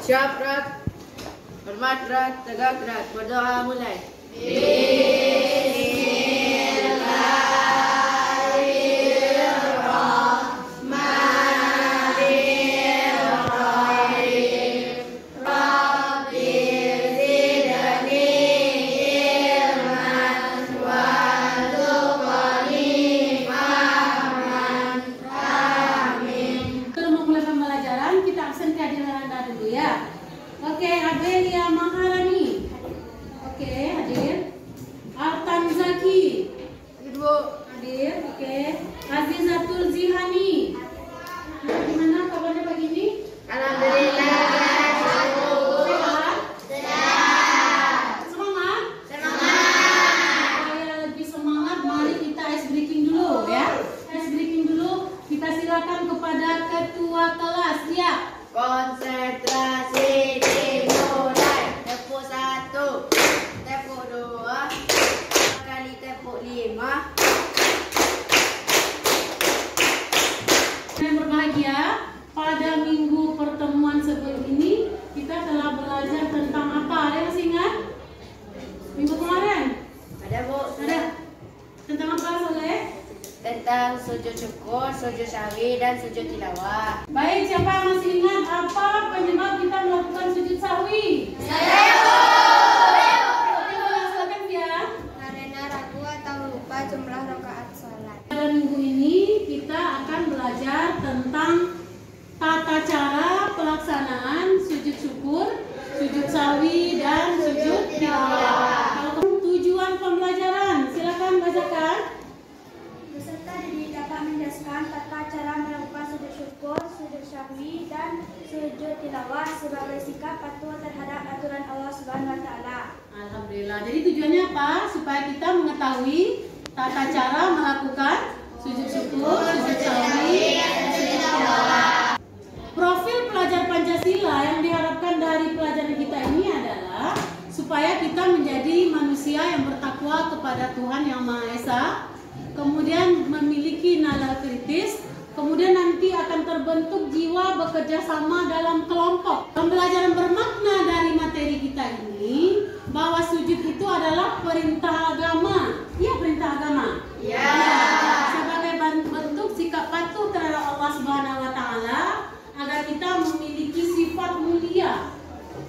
Siap, Rat. Hormat, Rat. Tegak, Rat. Berdoa mulai. Oke, Adelia Maharani. Oke, hadir. Artan Zaki. Ibu. Hadir. Oke. Azizatul Zihani. Gimana kabarnya pagi ini? Alhamdulillah. Sehat? Sehat. Semangat? Semangat. Supaya lebih semangat, mari kita ice breaking dulu ya. Ice breaking dulu. Kita silakan kepada ketua kelas. Ya. Konsentrasi dimulai. Tepuk 1, tepuk 2, kali tepuk 5. Yang berbahagia, pada minggu pertemuan sebelum ini kita telah belajar tentang apa? Ada yang masih ingat? Minggu kemarin? Ada, Bu? Ada. Tentang apa, Soleh? Tentang sujud syukur, sujud sahwi, dan sujud tilawah. Baik, siapa yang masih ingat apa penyebab kita melakukan sujud sahwi? Saya, Oke, silakan ya. Karena ragu atau lupa jumlah rakaat sholat. Pada minggu ini kita akan belajar tentang tata cara pelaksanaan sujud syukur, sujud sahwi, dan sujud tilawah. Kalau tujuan pembelajaran, silakan bacakan. Peserta didik dapat menjelaskan tata cara melakukan sujud syukur, sujud syahwi, dan sujud tilawah sebagai sikap patuh terhadap aturan Allah Subhanahu wa Ta'ala. Alhamdulillah. Jadi tujuannya apa? Supaya kita mengetahui tata cara melakukan sujud syukur, sujud sahwi, dan sujud tilawah. Profil pelajar Pancasila yang diharapkan dari pelajaran kita ini adalah supaya kita menjadi manusia yang bertakwa kepada Tuhan Yang Maha Esa, kemudian memiliki nalar kritis, kemudian nanti akan terbentuk jiwa bekerja sama dalam kelompok. Pembelajaran bermakna dari materi kita ini bahwa sujud itu adalah perintah agama. Iya, perintah agama. Ya. Sebagai bentuk sikap patuh terhadap Allah Subhanahu wa Ta'ala agar kita memiliki sifat mulia,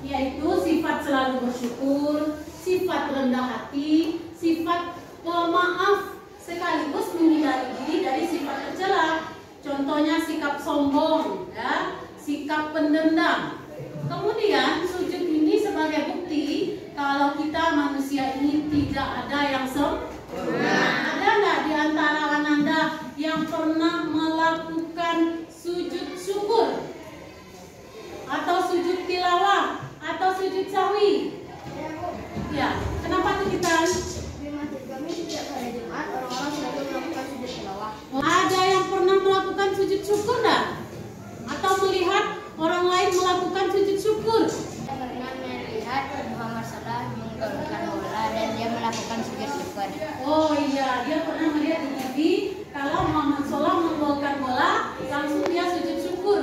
yaitu sifat selalu bersyukur, sifat rendah hati, sifat pemaaf, sekaligus menghindari diri dari sifat tercela. Contohnya sikap sombong, ya, sikap pendendam. Kemudian sujud ini sebagai bukti kalau kita manusia ini tidak ada yang sempurna. Ada nggak di antara Anda yang pernah melakukan sujud syukur atau sujud tilawah atau sujud sahwi? Ya, kenapa tuh kita? Di masjid kami setiap hari Jumat orang-orang selalu melakukan sujud tilawah. Ada yang pernah melakukan sujud syukur enggak? Atau melihat orang lain melakukan sujud syukur? Saya pernah melihat Muhammad Salah menggolkan bola dan dia melakukan sujud syukur. Oh iya, dia pernah melihat di TV kalau Muhammad Salah menggolkan bola, langsung dia sujud syukur.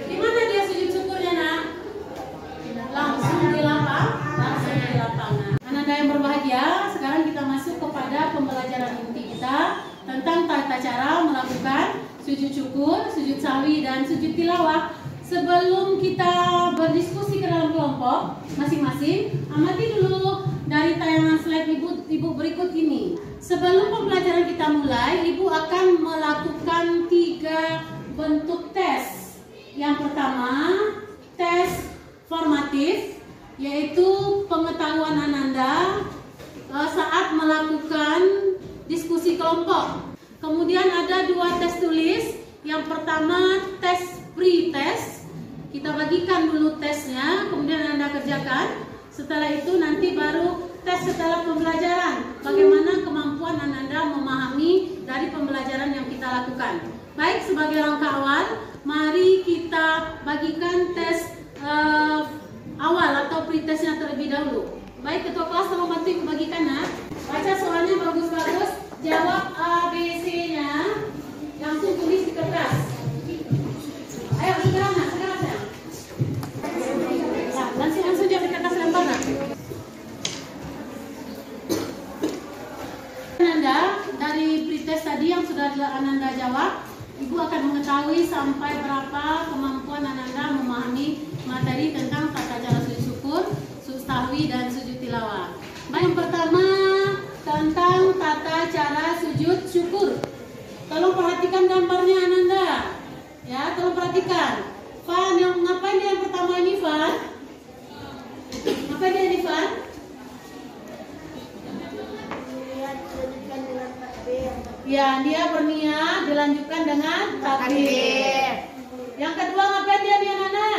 Di mana dia sujud syukurnya, Nak? Langsung di lapangan. Anak yang berbahagia, sekarang kita masuk kepada pembelajaran inti kita tentang tata cara melakukan sujud syukur, sujud sahwi, dan sujud tilawah. Sebelum kita berdiskusi ke dalam kelompok masing-masing, amati dulu dari tayangan slide ibu berikut ini. Sebelum pembelajaran kita mulai, ibu akan melakukan 3 bentuk tes. Yang pertama, tes formatif, yaitu pengetahuan Ananda saat melakukan diskusi kelompok. Kemudian ada 2 tes tulis. Yang pertama tes pre-test, kita bagikan dulu tesnya, kemudian Anda kerjakan. Setelah itu nanti baru tes setelah pembelajaran, bagaimana kemampuan Anda memahami dari pembelajaran yang kita lakukan. Baik, sebagai langkah awal, mari kita bagikan tes awal atau pre-testnya terlebih dahulu. Baik, ketua kelas tolong bantu ibu bagikan, Nak. Baca soalnya bagus-bagus, jawab ABC-nya, langsung tulis di kertas. Ayo, sekarang Nak, sekarang. ketahui sampai berapa kemampuan Ananda memahami materi tentang tata cara sujud syukur, sujud sahwi dan sujud tilawah. Yang pertama tentang tata cara sujud syukur. Tolong perhatikan gambarnya Ananda. Ya, tolong perhatikan. Fan, ngapain dia yang pertama ini, Fan? Ngapain dia ini, Fan? Ya, dia berniat dilanjutkan dengan takbir. Yang kedua ngapain dia Nana?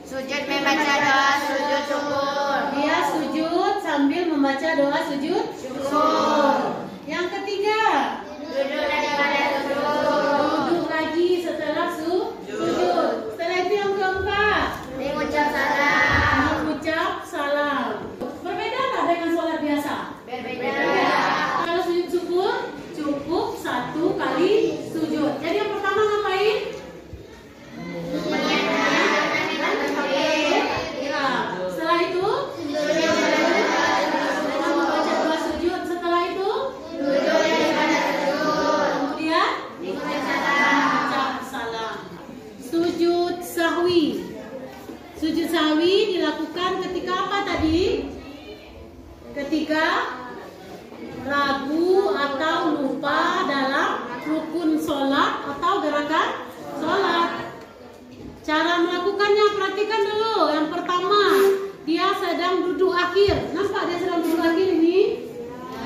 Sujud membaca doa sujud syukur. Dia sujud sambil membaca doa sujud syukur. Yang ketiga, Duduk daripada sujud. duduk lagi setelah sujud. Setelah itu yang keempat, Mengucap salam. mengucap salam. Berbeda nggak dengan sholat biasa? Berbeda. Kalau sujud syukur cukup satu kali sujud. Jadi yang pertama ngapain? Ya. Setelah itu membaca doa sujud. Setelah itu kemudian mengucap salam. Sujud sahwi. Sujud sahwi dilakukan ketika apa tadi? Ketika ragu atau lupa dalam rukun sholat atau gerakan sholat. Cara melakukannya perhatikan dulu. Yang pertama, dia sedang duduk akhir. Nampak dia sedang duduk akhir ini?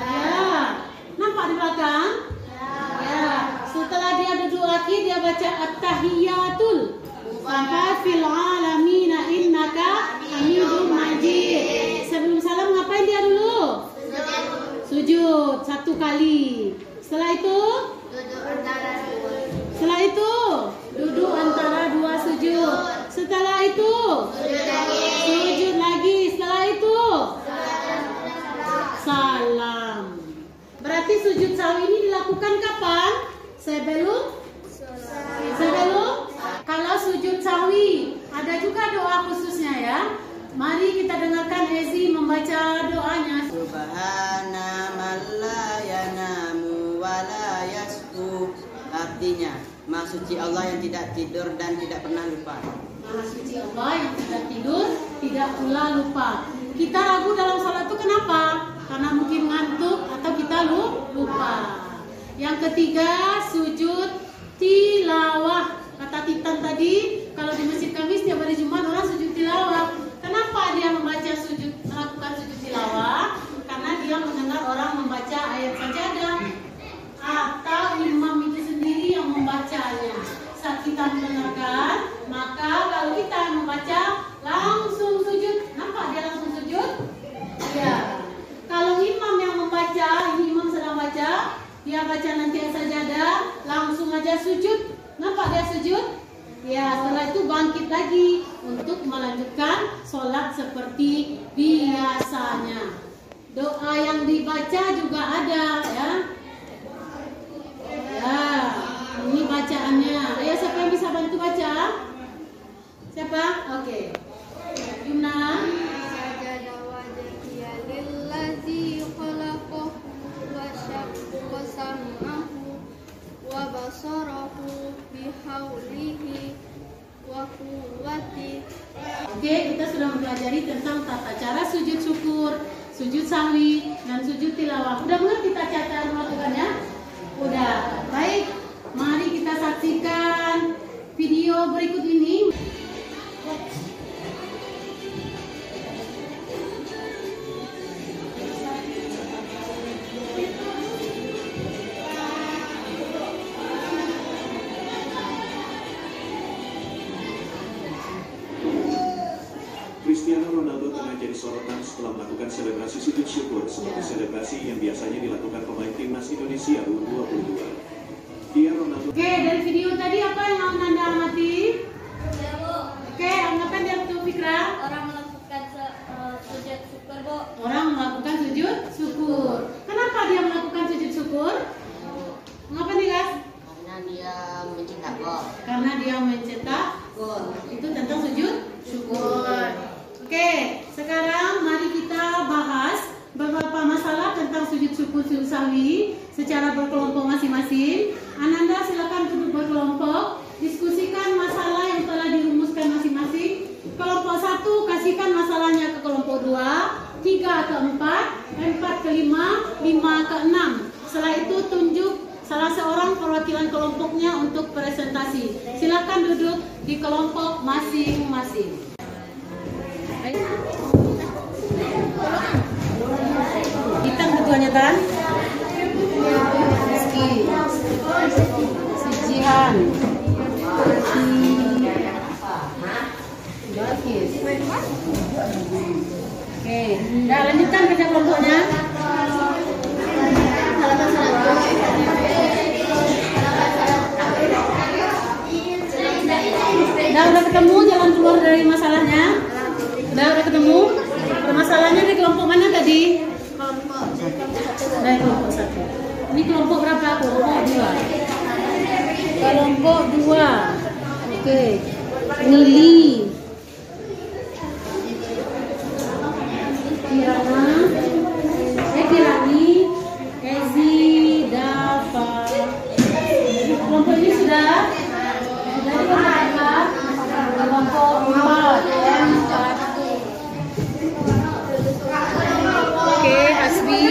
Ya. Nampak di belakang? Ya. Setelah dia duduk akhir, dia baca at-tahiyatul. Sampai fil alamina innaka hamidum majid. Sebelum salam ngapain dia dulu? Sujud satu kali. Setelah itu duduk antara dua sujud. Setelah itu sujud lagi. Setelah itu salam. Berarti sujud sahwi ini dilakukan kapan? Sebelum kalau sujud sahwi ada juga doa khususnya ya. Mari kita dengarkan Ezi membaca doanya. Subhana man la yanamu wa la yasku. Artinya, Maha Suci Allah yang tidak tidur dan tidak pernah lupa. Maha Suci Allah yang tidak tidur, tidak pula lupa. Kita ragu dalam sholat itu kenapa? Karena mungkin ngantuk atau kita lupa. Yang ketiga, sujud tilawah. Kata Titan tadi, kalau di masjid kami setiap hari Jumat orang sujud tilawah. Kenapa dia melakukan sujud tilawah? Karena dia mendengar orang membaca ayat sajadah atau imam itu sendiri yang membacanya. Saat kita mendengarkan, maka kalau kita membaca langsung sujud. Nampak dia langsung sujud? Ya. Kalau imam yang membaca, ini imam sedang baca, dia baca nanti ayat sajadah, langsung aja sujud. Nampak dia sujud? Ya, setelah itu bangkit lagi untuk melanjutkan sholat seperti biasanya. Doa yang dibaca juga ada ya. Ya, ini bacaannya. Ayo siapa yang bisa bantu baca? Siapa? Oke. Yumna. Oke, kita sudah mempelajari tentang tata cara sujud syukur, sujud sahwi, dan sujud tilawah. Udah mengerti tata cara melakukannya? Udah. Baik, mari kita saksikan video berikut ini. Cristiano Ronaldo tengah jadi sorotan setelah melakukan selebrasi sujud syukur seperti selebrasi yang biasanya dilakukan pemain timnas Indonesia U22. Dia Ronaldo. Oke, dari video tadi apa yang Anda amati? Oke, anggapan dari itu Fikra. Orang melakukan sujud syukur, Bu. Orang melakukan sujud syukur. Kenapa dia melakukan sujud syukur? Mengapa nih guys? Karena dia mencetak gol. Karena dia mencetak gol. Itu tentang sujud syukur. Oke, sekarang mari kita bahas beberapa masalah tentang sujud syukur sujud sahwi secara berkelompok masing-masing. Ananda silakan duduk berkelompok, diskusi ke-5, 5 ke-6. Setelah itu tunjuk salah seorang perwakilan kelompoknya untuk presentasi. Silakan duduk di kelompok masing-masing. Kita ketuanya Tan? Rizky, si Jihan, Balkis. Oke, nah lanjutkan kerja kelompoknya. Udah ketemu jalan keluar dari masalahnya? Udah ketemu? Permasalahannya di kelompok mana tadi? Dari kelompok 1. Ini kelompok berapa? Kelompok 2. Kelompok 2. Oke. Nili, Kirani, Ezi, Dafa. Kelompok ini sudah? Dari kelompok 4. Oke, Hasbi,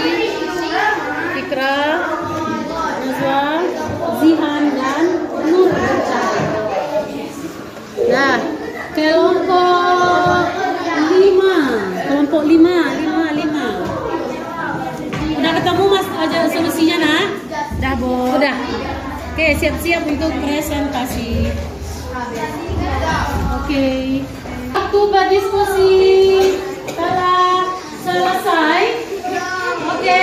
Fikra, Nazwa, Zihan, dan Nur. Nah, kelompok 5. Kelompok 5. Udah ketemu Mas aja solusinya, nak? Udah, Bu. Udah. Oke, siap-siap untuk presentasi. Oke. Waktu berdiskusi telah selesai. Oke.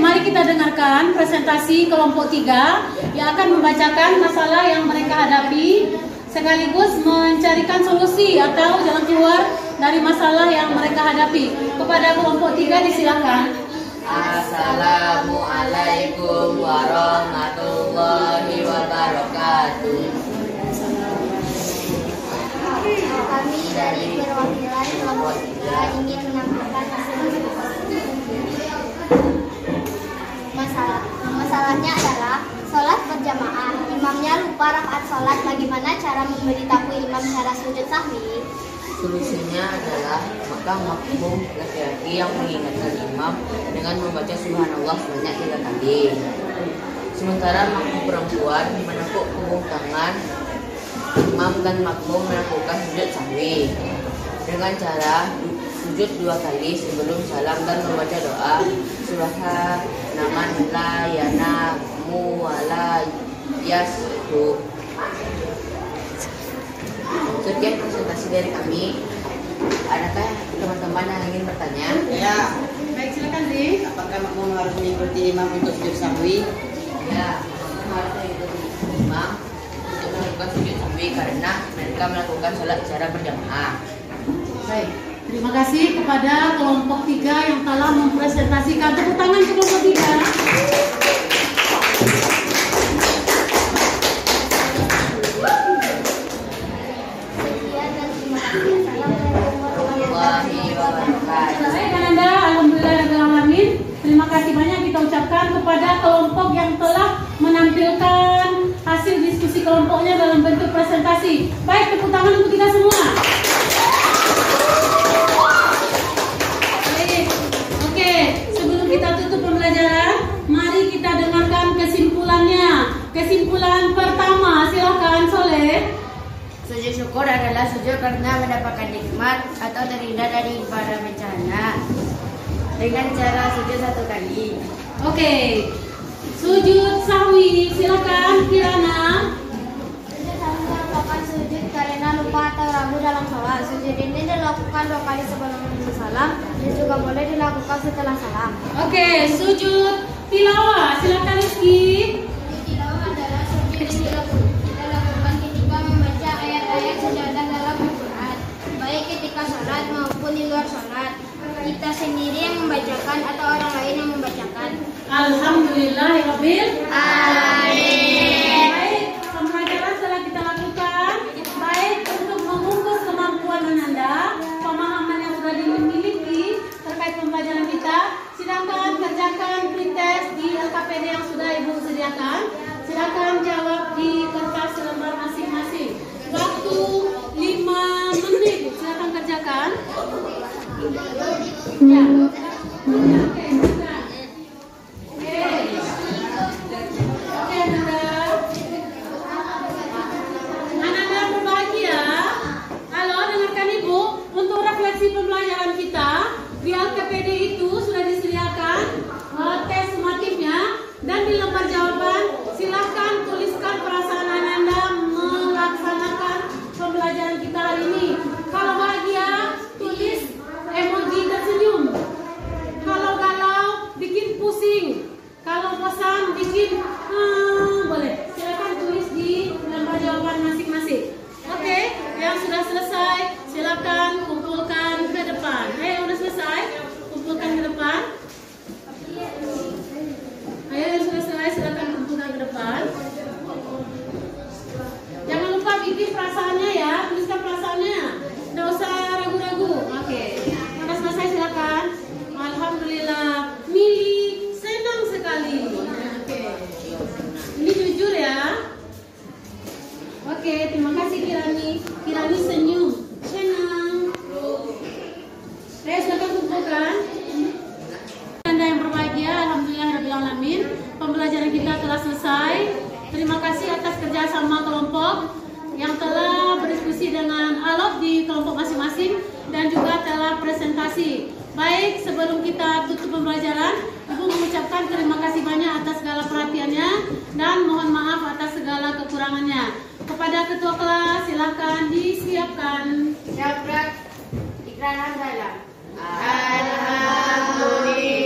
Mari kita dengarkan presentasi kelompok 3 yang akan membacakan masalah yang mereka hadapi sekaligus mencarikan solusi atau jalan keluar dari masalah yang mereka hadapi. Kepada kelompok 3 disilakan. Assalamualaikum warahmatullahi wabarakatuh. Kami dari perwakilan kelompok 3 ingin menyampaikan masalahnya adalah sholat berjamaah. Imamnya lupa rakaat sholat. Bagaimana cara memberitahu imam cara sujud sahwi? Solusinya adalah maka makmum laki-laki yang mengingatkan imam dengan membaca subhanallah sebanyak 3 kali. Sementara makmum perempuan menepuk punggung tangan imam dan makmum melakukan sujud sahwi dengan cara sujud 2 kali sebelum salam dan membaca doa subhanaman la yanamu wala yashu. Sekian presentasi dari kami. Adakah teman-teman yang ingin bertanya? Ya. Baik, silakan Zi. Apakah makmum harus mengikuti imam untuk sujud sahwi? Ya, makmum harus mengikuti imam untuk melakukan sujud sahwi karena mereka melakukan sholat secara berjamaah. Baik, terima kasih kepada kelompok 3 yang telah mempresentasikan. Tepuk tangan ke kelompok 3. Baik, Anda, alhamdulillah. Terima kasih banyak kita ucapkan kepada kelompok yang telah menampilkan hasil diskusi kelompoknya dalam bentuk presentasi. Baik, tepuk tangan untuk kita semua. Baik, oke. Sebelum kita tutup pembelajaran, mari kita dengarkan kesimpulannya. Kesimpulan pertama, silakan Soleh. Sujud syukur adalah sujud karena mendapatkan nikmat atau terhindar dari para bencana dengan cara sujud 1 kali. Oke. Sujud sahwi, silakan Kirana. Sujud sahwi merupakan sujud karena lupa atau ragu dalam sholat. Sujud ini dilakukan 2 kali sebelum salam dan juga boleh dilakukan setelah salam. Oke, sujud tilawah, silakan Rizky. Tilawah adalah sujud yang dilakukan ketika membaca ayat-ayat sejadah dalam Al-Quran, baik ketika sholat maupun di luar sholat. Kita sendiri yang membacakan atau orang lain yang membacakan. Alhamdulillahirabbil Amin. Baik, pembelajaran telah kita lakukan. Baik, untuk mengukur kemampuan Anda, pemahaman yang sudah dimiliki terkait pembelajaran kita, silakan kerjakan pretest di LKPD yang sudah Ibu sediakan. Silakan jawab di kertas lembar masing-masing. Waktu 5 menit, silakan kerjakan. Ya. kasih. Baik, sebelum kita tutup pembelajaran, Ibu mengucapkan terima kasih banyak atas segala perhatiannya dan mohon maaf atas segala kekurangannya. Kepada ketua kelas, silakan disiapkan. Siap, Brak. Ikrar Hamdalah. Alhamdulillah.